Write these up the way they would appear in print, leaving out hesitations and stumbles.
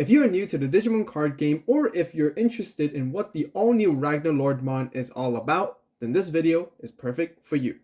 If you are new to the Digimon card game, or if you're interested in what the all-new Ragnaloardmon is all about, then this video is perfect for you.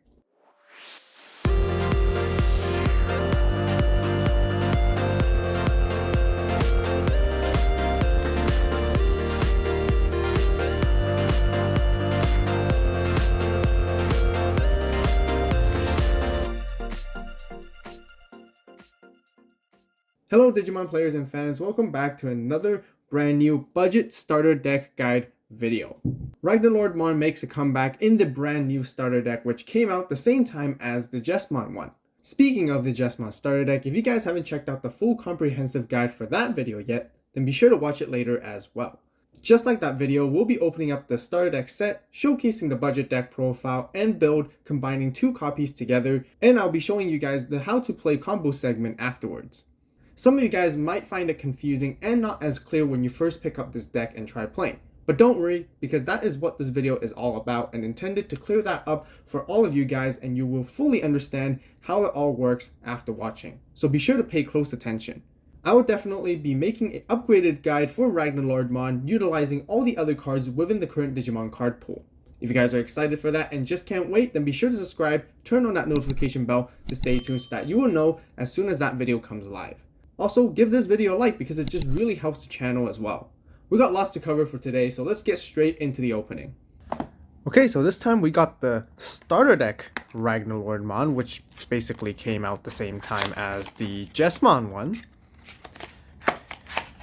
Hello Digimon players and fans, welcome back to another brand new budget starter deck guide video. Ragnaloardmon makes a comeback in the brand new starter deck, which came out the same time as the Digimon one. Speaking of the Digimon starter deck, if you guys haven't checked out the full comprehensive guide for that video yet, then be sure to watch it later as well. Just like that video, we'll be opening up the starter deck set, showcasing the budget deck profile and build, combining 2 copies together, and I'll be showing you guys the how to play combo segment afterwards. Some of you guys might find it confusing and not as clear when you first pick up this deck and try playing. But don't worry, because that is what this video is all about and intended to clear that up for all of you guys, and you will fully understand how it all works after watching. So be sure to pay close attention. I will definitely be making an upgraded guide for Ragnaloardmon utilizing all the other cards within the current Digimon card pool. If you guys are excited for that and just can't wait, then be sure to subscribe, turn on that notification bell to stay tuned so that you will know as soon as that video comes live. Also, give this video a like because it just really helps the channel as well. We got lots to cover for today, so let's get straight into the opening. Okay, so this time we got the starter deck Ragnaloardmon, which basically came out the same time as the Digimon one.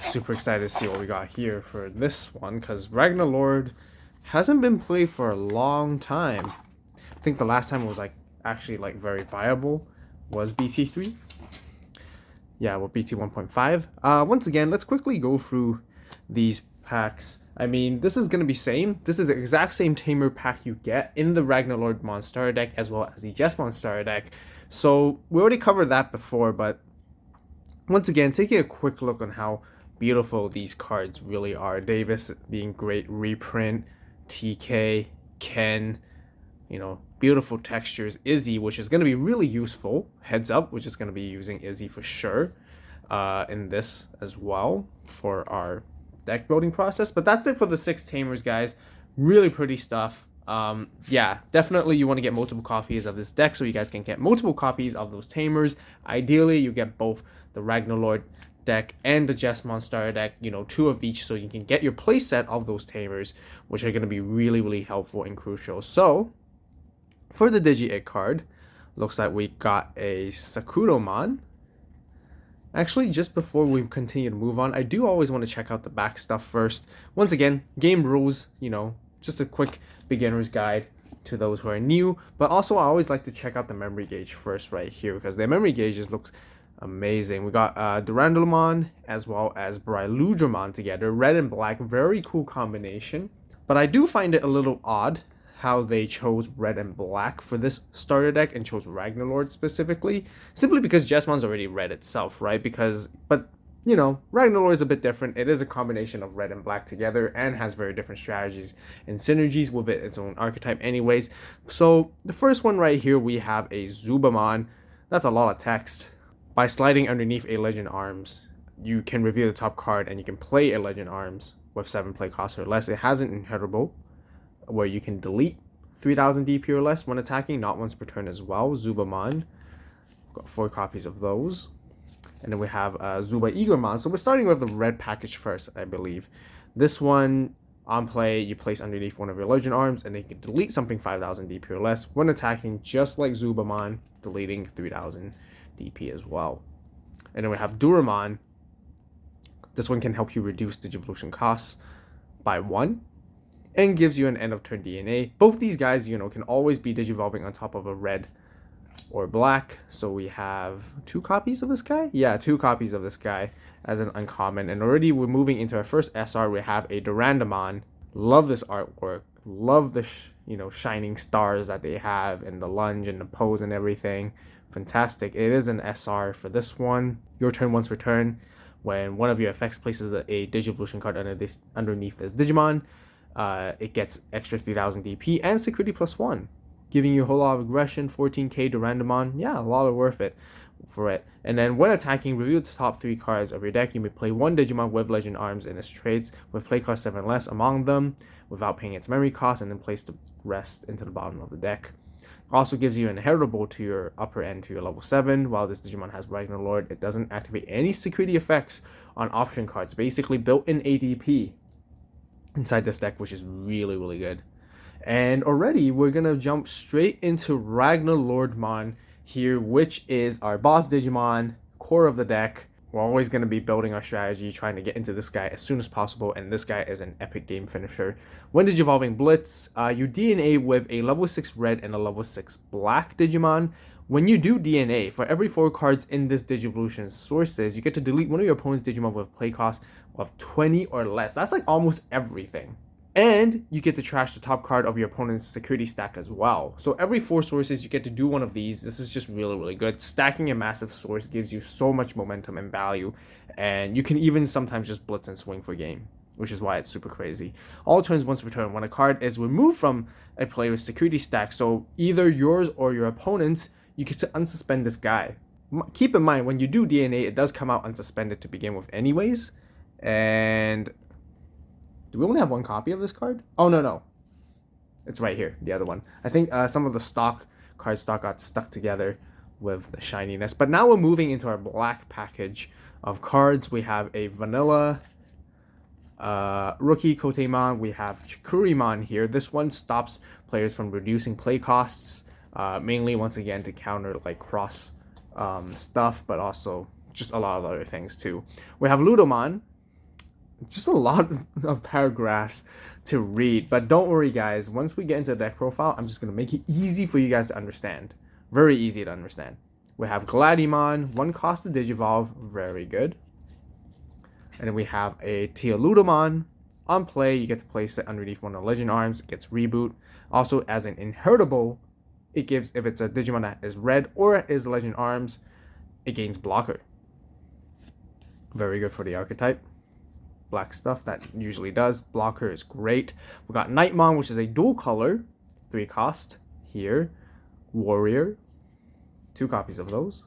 Super excited to see what we got here for this one, because Ragnalord hasn't been played for a long time. I think the last time it was actually very viable was BT3. Yeah, well, BT 1.5. Once again, let's quickly go through these packs. I mean, this is going to be same. This is the exact same tamer pack you get in the Ragnaloardmon Starter Deck as well as the Digimon Starter Deck. So, we already covered that before, but once again, taking a quick look on how beautiful these cards really are. Davis being great reprint, TK, Ken, beautiful textures. Izzy, which is going to be really useful. Heads up, which is going to be using Izzy for sure in this as well for our deck building process. But that's it for the 6 tamers, guys. Really pretty stuff. Yeah, definitely you want to get multiple copies of this deck so you guys can get multiple copies of those tamers. Ideally, you get both the Ragnaloard deck and the Digimon Starter Deck, 2 of each, so you can get your playset of those tamers, which are going to be really, really helpful and crucial. So, for the Digi-Egg card, looks like we got a Sakuromon. Actually, just before we continue to move on, I do always want to check out the back stuff first. Once again, game rules, just a quick beginner's guide to those who are new. But also, I always like to check out the memory gauge first right here, because their memory gauges looks amazing. We got Durandalmon as well as Bryludramon together. Red and black, very cool combination. But I do find it a little odd how they chose red and black for this starter deck and chose Ragnalord specifically, simply because Jesmon's already red itself, right? But Ragnalord is a bit different. It is a combination of red and black together and has very different strategies and synergies with its own archetype anyways. So the first one right here, we have a Zubamon. That's a lot of text. By sliding underneath a Legend Arms, you can reveal the top card and you can play a Legend Arms with 7 play cost or less. It has an inheritable where you can delete 3000 DP or less when attacking, not once per turn as well. Zubamon, got 4 copies of those. And then we have Zuba Eagermon. So we're starting with the red package first, I believe. This one, on play, you place underneath one of your Legend Arms and then you can delete something 5000 DP or less when attacking, just like Zubamon, deleting 3000 DP as well. And then we have Duramon. This one can help you reduce Digivolution costs by 1. And gives you an end of turn DNA. Both these guys, can always be digivolving on top of a red or black. So we have 2 copies of this guy? Yeah, 2 copies of this guy as an uncommon. And already we're moving into our first SR. We have a Durandamon. Love this artwork. Love the, shining stars that they have and the lunge and the pose and everything. Fantastic. It is an SR for this one. Your turn once per turn. When one of your effects places a Digivolution card underneath this Digimon, it gets extra 3000 DP and security +1, giving you a whole lot of aggression. 14k Durandamon, yeah, a lot of worth it. for it. And then when attacking, reveal the top 3 cards of your deck. You may play 1 Digimon with Legend Arms in its traits with play cost 7 less among them without paying its memory cost, and then place the rest into the bottom of the deck. Also gives you an inheritable to your upper end to your level 7. While this Digimon has Ragnaloard, it doesn't activate any security effects on option cards. Basically built-in ADP inside this deck, which is really, really good. And already we're going to jump straight into Ragnaloardmon here, which is our boss Digimon, core of the deck. We're always going to be building our strategy, trying to get into this guy as soon as possible, and this guy is an epic game finisher. When Digivolving Blitz, you DNA with a level 6 red and a level 6 black Digimon. When you do DNA, for every 4 cards in this Digivolution sources, you get to delete one of your opponent's Digimon with play cost of 20 or less. That's like almost everything. And you get to trash the top card of your opponent's security stack as well. So every 4 sources, you get to do one of these. This is just really, really good. Stacking a massive source gives you so much momentum and value. And you can even sometimes just blitz and swing for game, which is why it's super crazy. All turns once per turn. When a card is removed from a player's security stack, so either yours or your opponent's, you get to unsuspend this guy. Keep in mind, when you do DNA, it does come out unsuspended to begin with anyways. And do we only have 1 copy of this card? Oh, no. It's right here, the other one. I think some of the cardstock got stuck together with the shininess. But now we're moving into our black package of cards. We have a vanilla rookie Kotemon. We have Chikurimon here. This one stops players from reducing play costs, mainly, once again, to counter like cross stuff, but also just a lot of other things too. We have Ludomon. Just a lot of paragraphs to read, but don't worry guys, once we get into the deck profile, I'm just going to make it easy for you guys to understand. Very easy to understand. We have Gladimon, 1 cost to Digivolve, very good. And then we have a Teoludomon. On play, you get to place it underneath one of the Legend Arms, it gets reboot. Also, as an inheritable, it gives, if it's a Digimon that is red or is Legend Arms, it gains blocker. Very good for the archetype. Black stuff that usually does. Blocker is great. We got Nightmon, which is a dual color, 3 cost here. Warrior, 2 copies of those.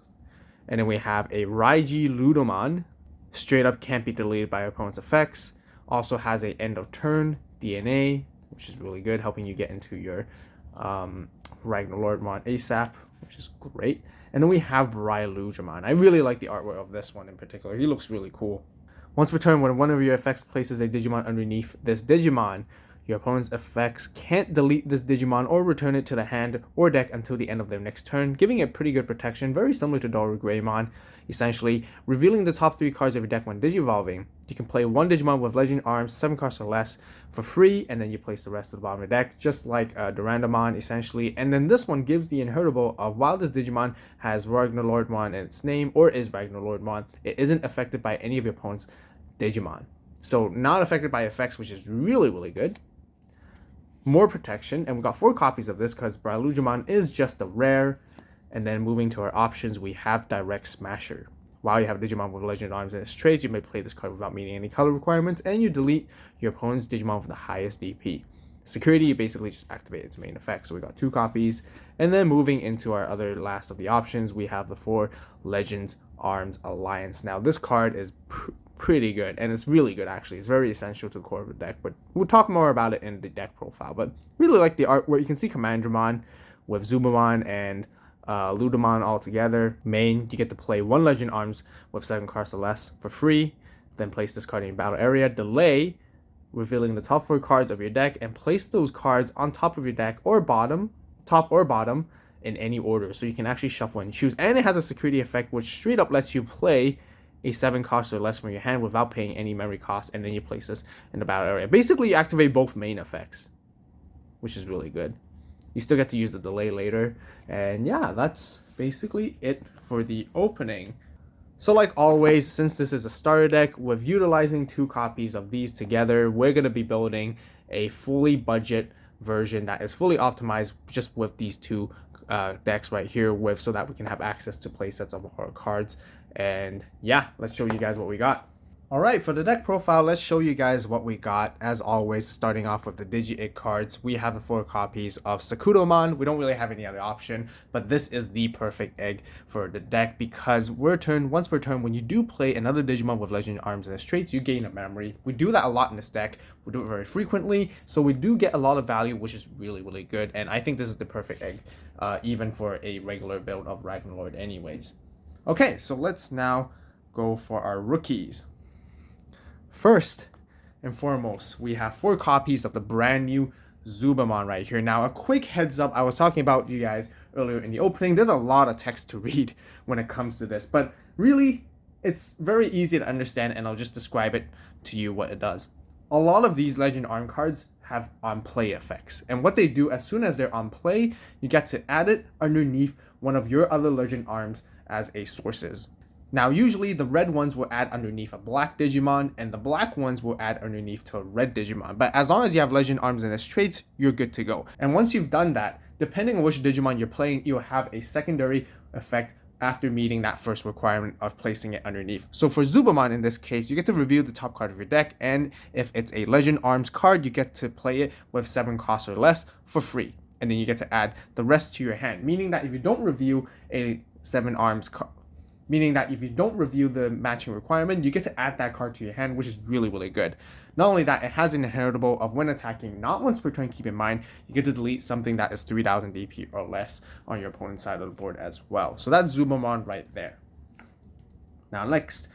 And then we have a Raiji Ludomon. Straight up can't be deleted by opponent's effects. Also has a end of turn DNA, which is really good, helping you get into your Ragnaloardmon ASAP, which is great. And then we have Brylujamon. I really like the artwork of this one in particular. He looks really cool. Once per turn, when one of your effects places a Digimon underneath this Digimon, your opponent's effects can't delete this Digimon or return it to the hand or deck until the end of their next turn, giving it pretty good protection, very similar to Doru Greymon. Essentially, revealing the top 3 cards of your deck when Digivolving. You can play 1 Digimon with Legend Arms, 7 cards or less, for free, and then you place the rest of the bottom of the deck, just like Durandamon, essentially. And then this one gives the inheritable of while this Digimon has Ragnaloardmon in its name, or is Ragnaloardmon, it isn't affected by any of your opponent's Digimon. So not affected by effects, which is really, really good. More protection, and we got 4 copies of this because Brylujamon is just a rare. And then moving to our options, we have Direct Smasher. While you have Digimon with Legend Arms in its traits, you may play this card without meeting any color requirements, and you delete your opponent's Digimon with the highest DP. Security, you basically just activate its main effect. So we got 2 copies. And then moving into our other last of the options, we have the 4 Legends Arms Alliance. Now this card is pretty good, and it's really good actually. It's very essential to the core of the deck, but we'll talk more about it in the deck profile. But really like the art where you can see Commandramon with Zubamon and Ludomon all together. Main, you get to play 1 Legend Arms with 7 cards or less for free, then place this card in your battle area. Delay, revealing the top 4 cards of your deck, and place those cards on top of your deck or bottom, top or bottom, in any order, so you can actually shuffle and choose. And it has a security effect which straight up lets you play a 7 cost or less from your hand without paying any memory cost, and then you place this in the battle area. Basically, you activate both main effects, which is really good. You still get to use the delay later. And yeah, that's basically it for the opening. So like always, since this is a starter deck, with utilizing 2 copies of these together, we're going to be building a fully budget version that is fully optimized just with these 2 decks right here, with so that we can have access to play sets of our cards. And yeah, let's show you guys what we got. Alright, for the deck profile, let's show you guys what we got. As always, starting off with the Digi-Egg cards, we have the 4 copies of Sakudomon. We don't really have any other option, but this is the perfect egg for the deck because once per turn, when you do play another Digimon with Legend Arms and its traits, you gain a memory. We do that a lot in this deck. We do it very frequently, so we do get a lot of value, which is really, really good, and I think this is the perfect egg, even for a regular build of Ragnalord anyways. Okay, so let's now go for our rookies. First and foremost, we have 4 copies of the brand new Zubamon right here. Now, a quick heads up, I was talking about you guys earlier in the opening. There's a lot of text to read when it comes to this, but really, it's very easy to understand, and I'll just describe it to you what it does. A lot of these Legend Arm cards have on-play effects, and what they do, as soon as they're on play, you get to add it underneath one of your other Legend Arms as a sources. Now, usually the red ones will add underneath a black Digimon, and the black ones will add underneath to a red Digimon. But as long as you have Legend Arms and its traits, you're good to go. And once you've done that, depending on which Digimon you're playing, you'll have a secondary effect after meeting that first requirement of placing it underneath. So for Zubamon in this case, you get to reveal the top card of your deck, and if it's a Legend Arms card, you get to play it with 7 costs or less for free. And then you get to add the rest to your hand, meaning that if you don't reveal a 7 arms card, meaning that if you don't review the matching requirement, you get to add that card to your hand, which is really, really good. Not only that, it has an inheritable of when attacking, not once per turn, keep in mind, you get to delete something that is 3000 DP or less on your opponent's side of the board as well. So that's Zubamon right there. Now next,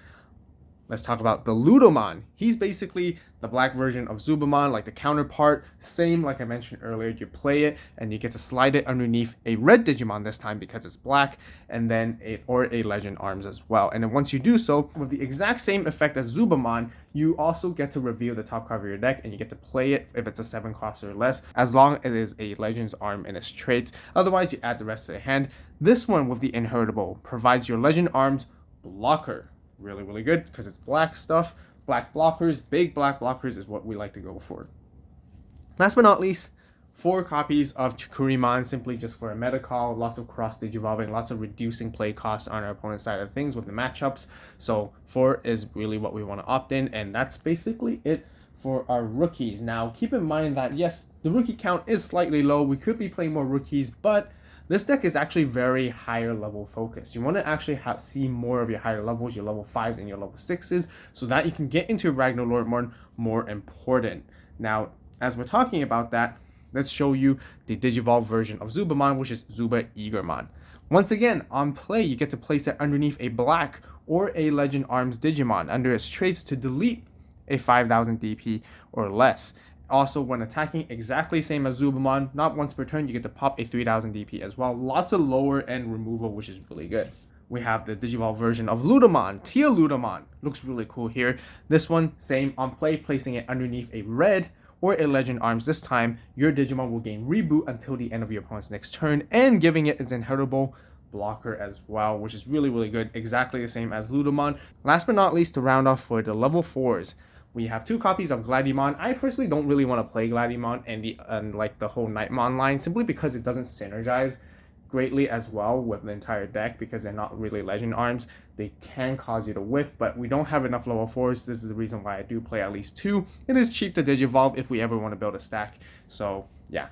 let's talk about the Ludomon. He's basically the black version of Zubamon, like the counterpart. Same, like I mentioned earlier, you play it and you get to slide it underneath a red Digimon this time because it's black, and then a Legend Arms as well. And then once you do so, with the exact same effect as Zubamon, you also get to reveal the top card of your deck, and you get to play it if it's a 7 cost or less, as long as it is a Legend's Arm in its traits. Otherwise, you add the rest to the hand. This one with the inheritable provides your Legend Arms blocker. Really, really good because it's black stuff. Black blockers, big black blockers is what we like to go for. Last but not least, 4 copies of Chikurimon, simply just for a meta call. Lots of cross digivolving, lots of reducing play costs on our opponent's side of things with the matchups. So 4 is really what we want to opt in, and that's basically it for our rookies. Now, keep in mind that yes, the rookie count is slightly low. We could be playing more rookies, but this deck is actually very higher level focused. You want to actually see more of your higher levels, your level 5s and your level 6s, so that you can get into Ragnaloardmon more important. Now, as we're talking about that, let's show you the Digivolve version of Zubamon, which is Zuba Eagermon. Once again, on play, you get to place it underneath a black or a Legend Arms Digimon under its traits to delete a 5000 DP or less. Also, when attacking, exactly same as Zubamon, not once per turn, you get to pop a 3000 DP as well. Lots of lower end removal, which is really good. We have the Digivolve version of Ludomon, Tia Ludomon. Looks really cool here. This one, same on play, placing it underneath a red or a Legend Arms. This time, your Digimon will gain reboot until the end of your opponent's next turn, and giving it its inheritable blocker as well, which is really, really good. Exactly the same as Ludomon. Last but not least, to round off for the level 4s, we have 2 copies of Gladimon. I personally don't really want to play Gladimon and like the whole Nightmon line, simply because it doesn't synergize greatly as well with the entire deck, because they're not really Legend Arms. They can cause you to whiff, but we don't have enough level 4s. This is the reason why I do play at least 2. It is cheap to Digivolve if we ever want to build a stack. So yeah,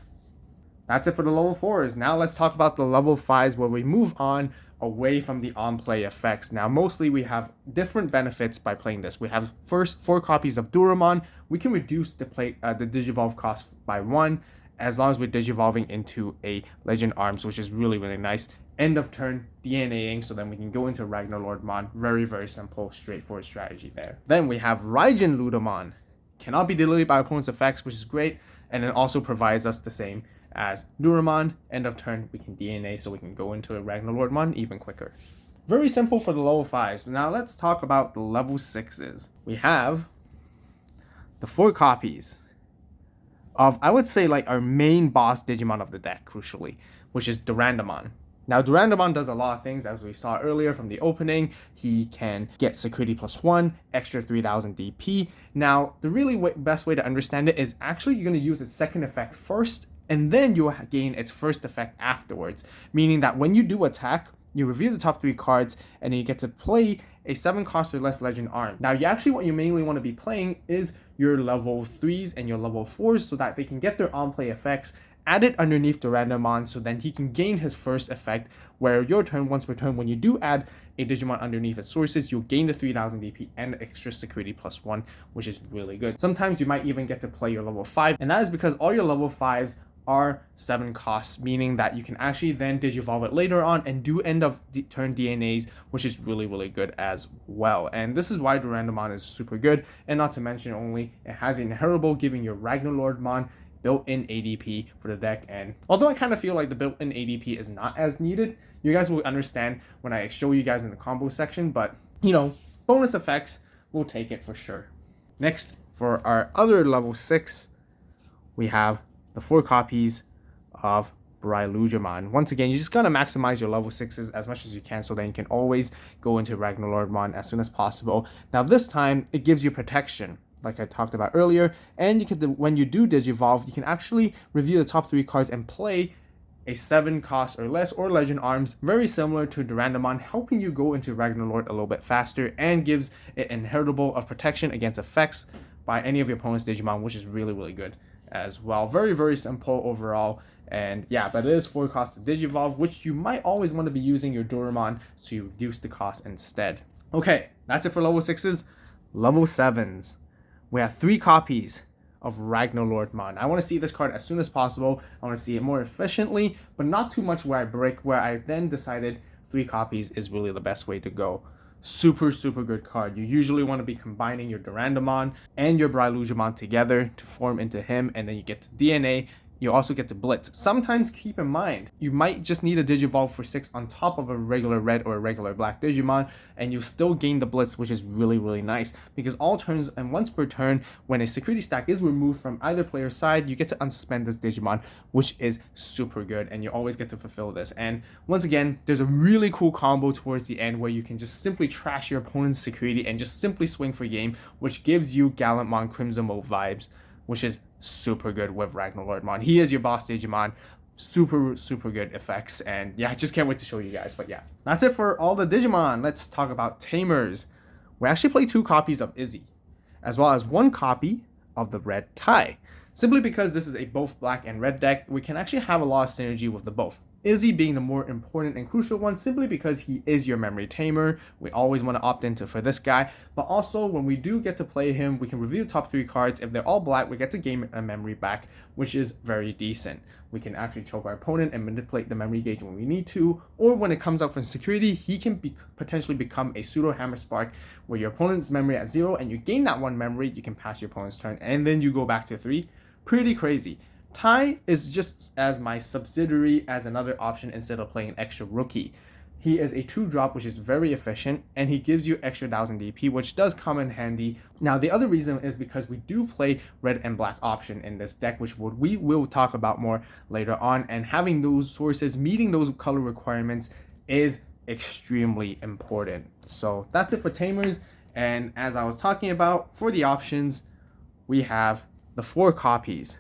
that's it for the level 4s. Now let's talk about the level 5s, where we move on away from the on-play effects. Now, mostly we have different benefits by playing this. We have first 4 copies of Duramon. We can reduce the Digivolve cost by 1, as long as we're Digivolving into a Legend Arms, which is really, really nice. End of turn, DNAing, so then we can go into Ragnaloardmon. Very, very simple, straightforward strategy there. Then we have Raijin Ludomon. Cannot be deleted by opponent's effects, which is great, and it also provides us the same as Duramon. End of turn, we can DNA, so we can go into a Ragnaloardmon even quicker. Very simple for the level 5s. But now let's talk about the level 6s. We have the 4 copies of, I would say, like our main boss Digimon of the deck, crucially, which is Durandamon. Now, Durandamon does a lot of things, as we saw earlier from the opening. He can get security +1, extra 3000 DP. Now, the really best way to understand it is actually you're going to use its second effect first, and then you'll gain its first effect afterwards, meaning that when you do attack, you review the top 3 cards, and then you get to play a 7 cost or less legend arm. Now, what you mainly want to be playing is your level 3s and your level 4s so that they can get their on-play effects added underneath the Ragnaloardmon, so then he can gain his first effect, where your turn, once per turn, when you do add a Digimon underneath its sources, you'll gain the 3000 DP and extra security +1, which is really good. Sometimes you might even get to play your level 5, and that is because all your level 5s are 7 costs, meaning that you can actually then Digivolve it later on and do end of turn DNAs, which is really, really good as well. And this is why the Ragnaloardmon is super good, and not to mention only it has an inheritable, giving your Ragnaloardmon built-in ADP for the deck. And although I kind of feel like the built-in ADP is not as needed, you guys will understand when I show you guys in the combo section, but you know, bonus effects, we'll take it for sure. Next, for our other level 6, we have the 4 copies of Ragnaloardmon. Once again, you just gotta maximize your level 6s as much as you can, so then you can always go into Ragnaloardmon as soon as possible. Now this time, it gives you protection, like I talked about earlier, and you can, when you do Digivolve, you can actually review the top 3 cards and play a 7 cost or less or legend arms, very similar to the Ragnaloardmon, helping you go into Ragnaloard a little bit faster, and gives it inheritable of protection against effects by any of your opponent's Digimon, which is really, really good as well. Very, very simple overall. And yeah, but it is 4 costs to Digivolve, which you might always want to be using your Doraemon to reduce the cost instead. Okay, that's it for level 6s. Level 7s. We have 3 copies of Ragnaloardmon. I want to see this card as soon as possible. I want to see it more efficiently, but not too much where I break, where I then decided 3 copies is really the best way to go. Super, super good card. You usually want to be combining your Durandamon and your Ragnaloardmon together to form into him, and then you get to DNA. You also get to Blitz. Sometimes keep in mind, you might just need a Digivolve for 6 on top of a regular red or a regular black Digimon, and you still gain the Blitz, which is really, really nice, because all turns and once per turn, when a security stack is removed from either player's side, you get to unsuspend this Digimon, which is super good, and you always get to fulfill this. And once again, there's a really cool combo towards the end where you can just simply trash your opponent's security and just simply swing for game, which gives you Gallantmon Crimson Mode vibes, which is super good with Ragnaloardmon. He is your boss Digimon. Super, super good effects. And yeah, I just can't wait to show you guys. But yeah, that's it for all the Digimon. Let's talk about Tamers. We actually play 2 copies of Izzy, as well as 1 copy of the Red Tai. Simply because this is a both black and red deck, we can actually have a lot of synergy with the both. Izzy being the more important and crucial one, simply because he is your memory tamer. We always want to opt into for this guy, but also when we do get to play him, we can review the top 3 cards. If they're all black, we get to gain a memory back, which is very decent. We can actually choke our opponent and manipulate the memory gauge when we need to, or when it comes out from security, he can potentially become a pseudo hammer spark, where your opponent's memory at 0 and you gain that 1 memory, you can pass your opponent's turn, and then you go back to 3. Pretty crazy. Tai is just as my subsidiary as another option instead of playing an extra rookie. He is a 2-drop, which is very efficient, and he gives you extra 1000 DP, which does come in handy. Now, the other reason is because we do play red and black option in this deck, which we will talk about more later on, and having those sources, meeting those color requirements is extremely important. So that's it for Tamers, and as I was talking about, for the options, we have the 4 copies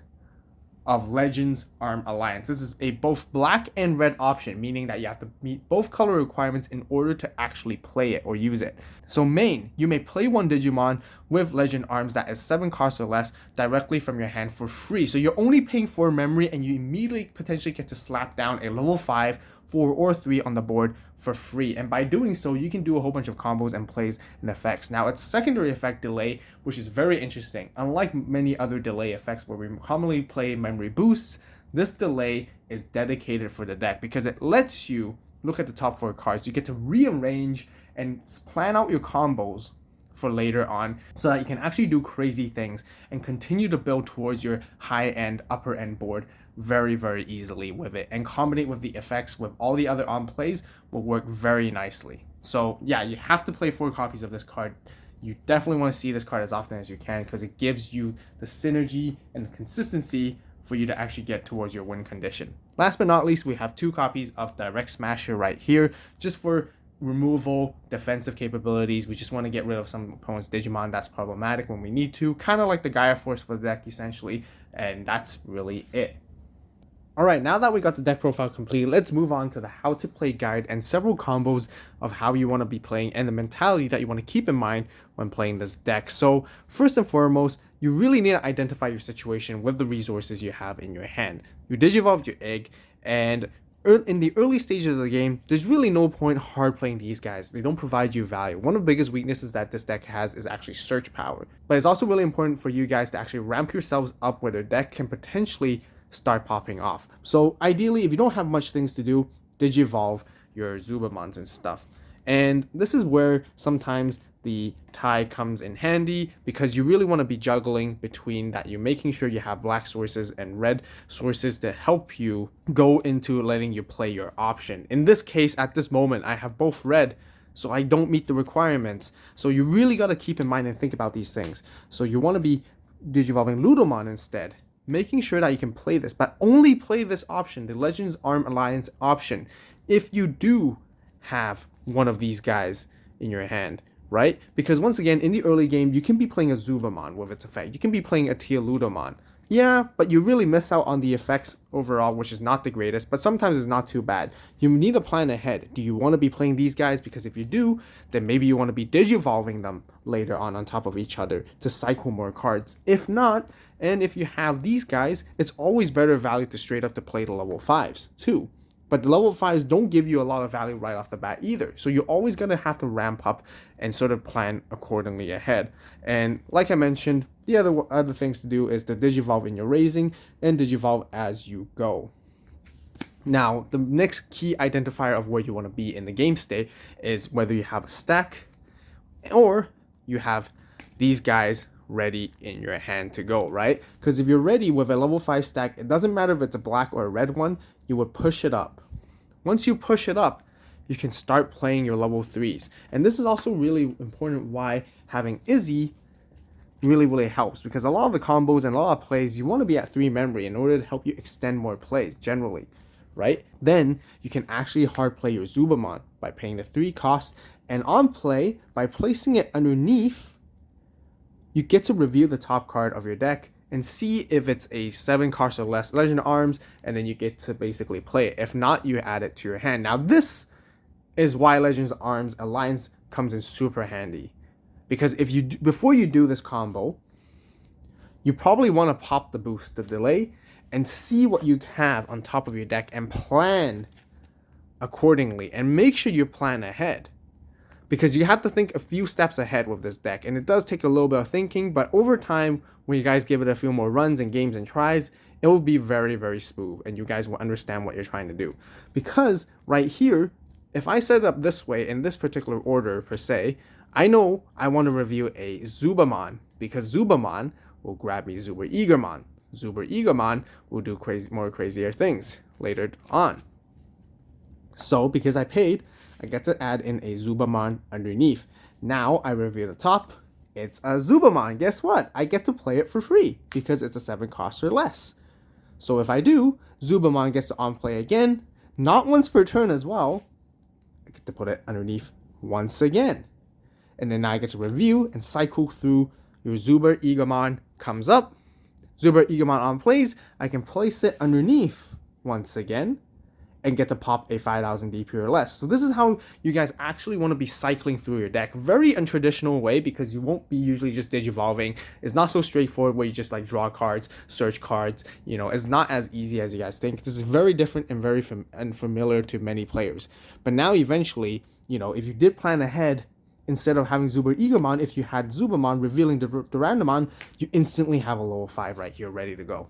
of Legends Arm Alliance. This is a both black and red option, meaning that you have to meet both color requirements in order to actually play it or use it. So main, you may play 1 Digimon with Legend Arms that is 7 costs or less directly from your hand for free. So you're only paying 4 memory, and you immediately potentially get to slap down a level 5, 4, or 3 on the board for free. And by doing so, you can do a whole bunch of combos and plays and effects. Now, its secondary effect, Delay, which is very interesting. Unlike many other delay effects where we commonly play memory boosts, this delay is dedicated for the deck because it lets you look at the top 4 cards. You get to rearrange and plan out your combos for later on, so that you can actually do crazy things and continue to build towards your high-end, upper-end board very, very easily with it. And combinate with the effects with all the other on plays will work very nicely. So yeah, you have to play 4 copies of this card. You definitely want to see this card as often as you can, because it gives you the synergy and the consistency for you to actually get towards your win condition. Last but not least, we have 2 copies of Direct Smasher right here, just for removal, defensive capabilities. We just want to get rid of some opponent's Digimon that's problematic when we need to, kind of like the Gaia Force for the deck essentially, and that's really it. Alright, now that we got the deck profile complete, let's move on to the how to play guide and several combos of how you want to be playing and the mentality that you want to keep in mind when playing this deck. So first and foremost, you really need to identify your situation with the resources you have in your hand. You digivolved your egg, and in the early stages of the game, there's really no point hard playing these guys. They don't provide you value. One of the biggest weaknesses that this deck has is actually search power. But it's also really important for you guys to actually ramp yourselves up where their deck can potentially start popping off. So ideally, if you don't have much things to do, digivolve your Zubamons and stuff. And this is where sometimes the tie comes in handy, because you really want to be juggling between that. You're making sure you have black sources and red sources to help you go into letting you play your option. In this case, at this moment, I have both red, so I don't meet the requirements. So you really got to keep in mind and think about these things. So you want to be digivolving Ludomon instead, making sure that you can play this, but only play this option, the Legends Arm Alliance option, if you do have one of these guys in your hand, right? Because once again, in the early game, you can be playing a Zubamon with its effect. You can be playing a Ludomon. Yeah, but you really miss out on the effects overall, which is not the greatest, but sometimes it's not too bad. You need to plan ahead. Do you want to be playing these guys? Because if you do, then maybe you want to be digivolving them later on top of each other to cycle more cards. If not, and if you have these guys, it's always better value to straight up to play the level 5s too. But the level 5s don't give you a lot of value right off the bat either. So you're always going to have to ramp up and sort of plan accordingly ahead. And like I mentioned, the other things to do is to digivolve in your raising and digivolve as you go. Now, the next key identifier of where you want to be in the game state is whether you have a stack or you have these guys ready in your hand to go, right? Because if you're ready with a level 5 stack, it doesn't matter if it's a black or a red one, you would push it up. Once you push it up, you can start playing your level 3s. And this is also really important why having Izzy really helps, because a lot of the combos and a lot of plays, you want to be at 3 memory in order to help you extend more plays generally, right? Then you can actually hard play your Zubamon by paying the 3 cost, and on play, by placing it underneath, you get to review the top card of your deck and see if it's a 7 cost or less Legend Arms, and then you get to basically play it. If not, you add it to your hand. Now this is why Legends Arms Alliance comes in super handy, because if you before you do this combo, you probably want to pop the boost, the delay, and see what you have on top of your deck and plan accordingly, and make sure you plan ahead. Because you have to think a few steps ahead with this deck, and it does take a little bit of thinking, but over time, when you guys give it a few more runs and games and tries, it will be very smooth, and you guys will understand what you're trying to do. Because right here, if I set it up this way, in this particular order per se, I know I want to review a Zubamon, because Zubamon will grab me Zuber Eagermon. Zuber Eagermon will do more crazier things later on. So, because I paid, I get to add in a Zubamon underneath. Now I review the top. It's a Zubamon. Guess what? I get to play it for free because it's a 7 cost or less. So if I do, Zubamon gets to on play again, not once per turn as well. I get to put it underneath once again. And then I get to review and cycle through your Zuber Eagermon comes up. Zuber Eagermon on plays. I can place it underneath once again and get to pop a 5,000 DP or less. So this is how you guys actually want to be cycling through your deck. Very untraditional way, because you won't be usually just digivolving. It's not so straightforward where you just like draw cards, search cards. You know, it's not as easy as you guys think. This is very different and very unfamiliar to many players. But now eventually, you know, if you did plan ahead, instead of having Zuber Eagermon, if you had Zubamon revealing the Durandamon, you instantly have a level 5 right here ready to go,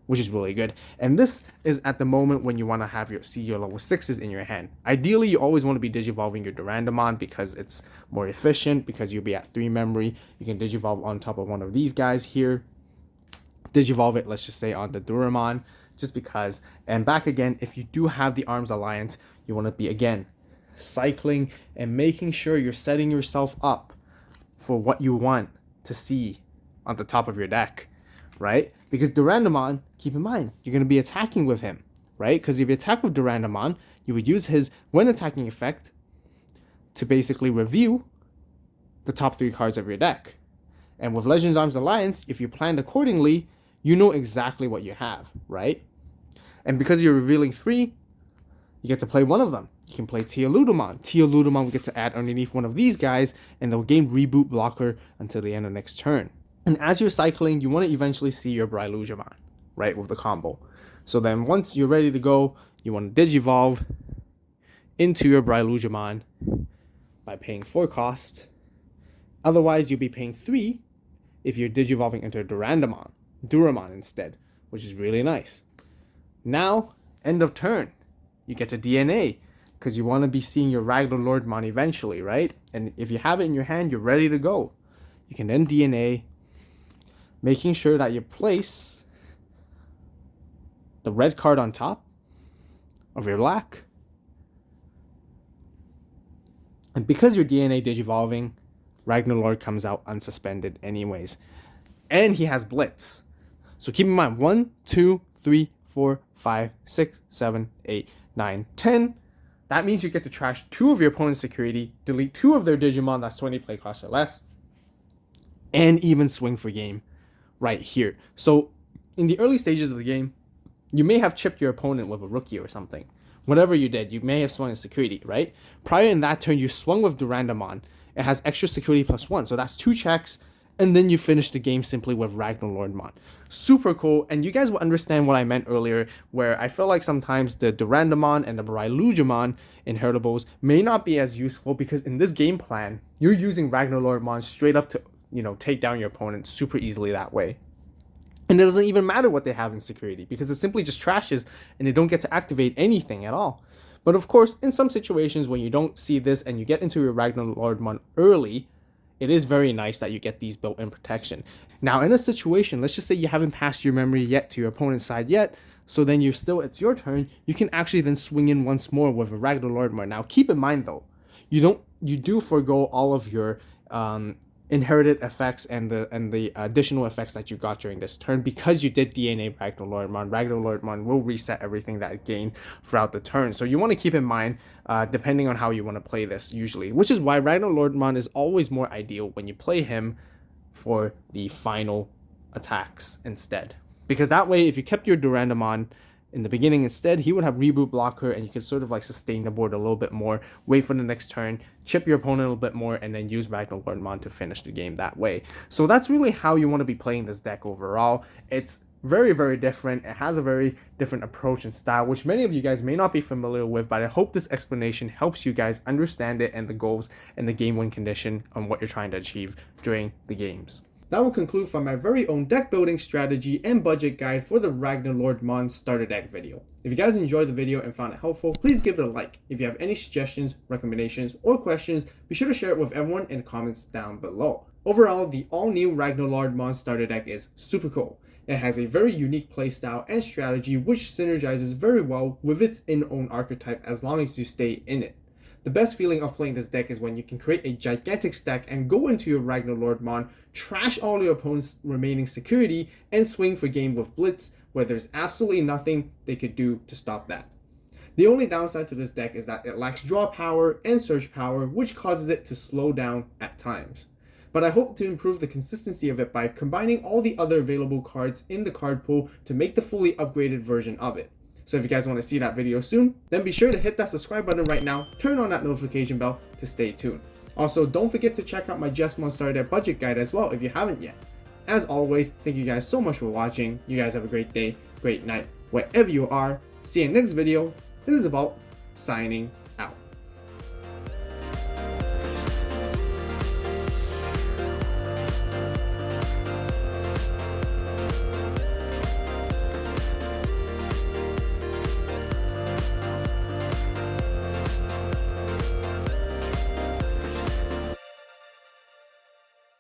which is really good. And this is at the moment when you want to have see your level 6s in your hand. Ideally, you always want to be digivolving your Durandamon because it's more efficient, because you'll be at 3 memory. You can digivolve on top of one of these guys here. Digivolve it, let's just say, on the Duramon, just because. And back again, if you do have the Arms Alliance, you want to be, again, cycling and making sure you're setting yourself up for what you want to see on the top of your deck, right? Because Durandamon, keep in mind, you're going to be attacking with him, right? Because if you attack with Durandamon, you would use his when attacking effect to basically review the top 3 cards of your deck. And with Legends Arms Alliance, if you planned accordingly, you know exactly what you have, right? And because you're revealing 3, you get to play one of them. You can play Teoludimon. Teoludimon will get to add underneath one of these guys, and they'll gain reboot blocker until the end of next turn. And as you're cycling, you want to eventually see your Brylujamon, right, with the combo. So then once you're ready to go, you want to Digivolve into your Brylujamon by paying 4 cost. Otherwise, you'll be paying 3 if you're Digivolving into a Duramon instead, which is really nice. Now, end of turn, you get to DNA, because you want to be seeing your Ragnaloardmon eventually, right? And if you have it in your hand, you're ready to go. You can then DNA, making sure that you place the red card on top of your black. And because you're DNA Digivolving, Ragnaloard comes out unsuspended anyways. And he has Blitz. So keep in mind, 1, 2, 3, 4, 5, 6, 7, 8, 9, 10. That means you get to trash 2 of your opponent's security, delete 2 of their Digimon, that's 20 play cost or less, and even swing for game right here. So in the early stages of the game, you may have chipped your opponent with a rookie or something. Whatever you did, you may have swung a security, right? Prior in that turn, you swung with Durandamon. It has extra security +1, so that's 2 checks, and then you finish the game simply with Ragnaloardmon. Super cool, and you guys will understand what I meant earlier, where I feel like sometimes the Durandamon and the Brylujamon inheritables may not be as useful, because in this game plan, you're using Ragnaloardmon straight up to, take down your opponent super easily that way. And it doesn't even matter what they have in security, because it simply just trashes and they don't get to activate anything at all. But of course, in some situations when you don't see this and you get into your Ragnaloardmon early, it is very nice that you get these built-in protection. Now, in a situation, let's just say you haven't passed your memory yet to your opponent's side yet, so then it's your turn, you can actually then swing in once more with a Ragnaloardmon. Now, keep in mind though, you do forego all of your inherited effects and the additional effects that you got during this turn, because you did DNA Ragnaloardmon. Ragnaloardmon will reset everything that it gained throughout the turn. So you want to keep in mind, depending on how you want to play this usually, which is why Ragnaloardmon is always more ideal when you play him for the final attacks instead. Because that way, if you kept your Durandamon in the beginning instead, he would have reboot blocker, and you could sort of like sustain the board a little bit more, wait for the next turn, chip your opponent a little bit more, and then use Ragnaloardmon to finish the game that way. So that's really how you want to be playing this deck overall. It's very, very different. It has a very different approach and style, which many of you guys may not be familiar with, but I hope this explanation helps you guys understand it and the goals and the game win condition on what you're trying to achieve during the games. That will conclude from my very own deck building strategy and budget guide for the Ragnaloardmon Starter Deck video. If you guys enjoyed the video and found it helpful, please give it a like. If you have any suggestions, recommendations, or questions, be sure to share it with everyone in the comments down below. Overall, the all-new Ragnaloardmon Starter Deck is super cool. It has a very unique playstyle and strategy which synergizes very well with its own archetype as long as you stay in it. The best feeling of playing this deck is when you can create a gigantic stack and go into your Ragnaloardmon, trash all your opponent's remaining security, and swing for game with Blitz, where there's absolutely nothing they could do to stop that. The only downside to this deck is that it lacks draw power and search power, which causes it to slow down at times. But I hope to improve the consistency of it by combining all the other available cards in the card pool to make the fully upgraded version of it. So if you guys want to see that video soon, then be sure to hit that subscribe button right now, turn on that notification bell to stay tuned. Also, don't forget to check out my Digimon Starter Deck budget guide as well if you haven't yet. As always, thank you guys so much for watching. You guys have a great day, great night, wherever you are. See you in the next video. This is Avault, signing